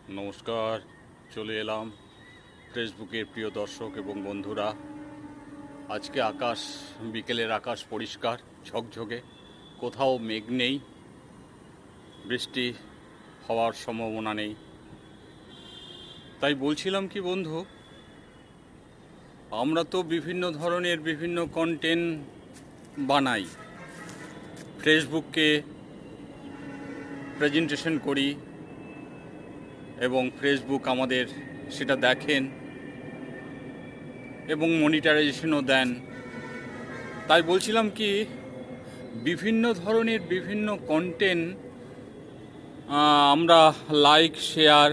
নমস্কার, চলে এলাম ফেসবুকের প্রিয় দর্শক এবং বন্ধুরা। আজকে বিকেলের আকাশ পরিষ্কার ঝকঝকে, কোথাও মেঘ নেই, বৃষ্টি হওয়ার সম্ভাবনা নেই। তাই বলছিলাম কি বন্ধু, আমরা তো বিভিন্ন ধরনের বিভিন্ন কন্টেন্ট বানাই, ফেসবুককে প্রেজেন্টেশন করি এবং ফেসবুক আমাদের সেটা দেখেন এবং মনিটাইজেশনও দেন। তাই বলছিলাম কি, বিভিন্ন ধরনের বিভিন্ন কন্টেন্ট আমরা লাইক শেয়ার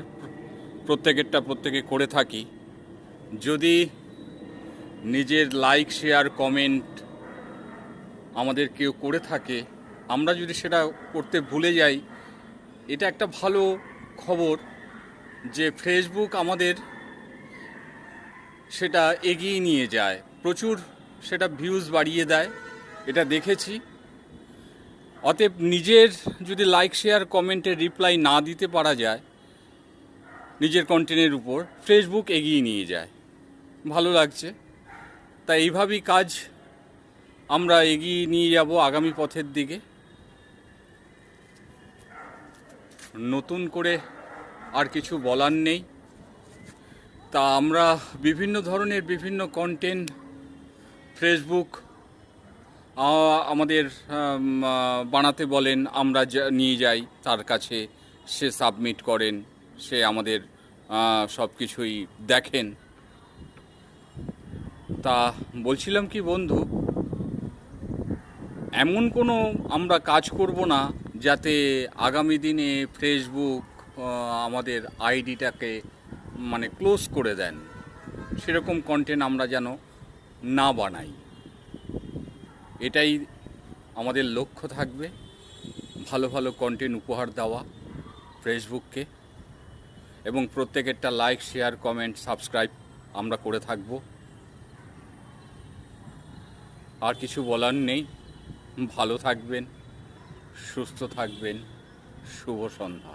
প্রত্যেকে করে থাকি। যদি নিজের লাইক শেয়ার কমেন্ট আমাদের কেউ করে থাকে, আমরা যদি সেটা করতে ভুলে যাই, এটা একটা ভালো খবর যে ফেসবুক আমাদের সেটা এগিয়ে নিয়ে যায়, প্রচুর সেটা ভিউজ বাড়িয়ে দেয়, এটা দেখেছি। অতএব নিজের যদি লাইক শেয়ার কমেন্টের রিপ্লাই না দিতে পারা যায় নিজের কন্টেন্টের উপর, ফেসবুক এগিয়ে নিয়ে যায়, ভালো লাগছে। তাই এইভাবেই কাজ আমরা এগিয়ে নিয়ে যাব আগামী পথের দিকে। নতুন করে আর কিছু বলার নেই। তা আমরা বিভিন্ন ধরনের বিভিন্ন কন্টেন্ট ফেসবুক আমাদের বানাতে বলেন, আমরা নিয়ে যাই তার কাছে, সে সাবমিট করেন, সে আমাদের সব কিছুই দেখেন। তা বলছিলাম কি বন্ধু, এমন কোনো আমরা কাজ করব না যাতে আগামী দিনে ফেসবুক আমাদের আইডিটাকে ক্লোজ করে দেন। সেরকম কন্টেন্ট আমরা যেন না বানাই, এটাই আমাদের লক্ষ্য থাকবে। ভালো ভালো কন্টেন্ট উপহার দেওয়া ফেসবুককে, এবং প্রত্যেকেরটা লাইক শেয়ার কমেন্ট সাবস্ক্রাইব আমরা করে থাকব। আর কিছু বলার নেই। ভালো থাকবেন, সুস্থ থাকবেন। শুভ সন্ধ্যা।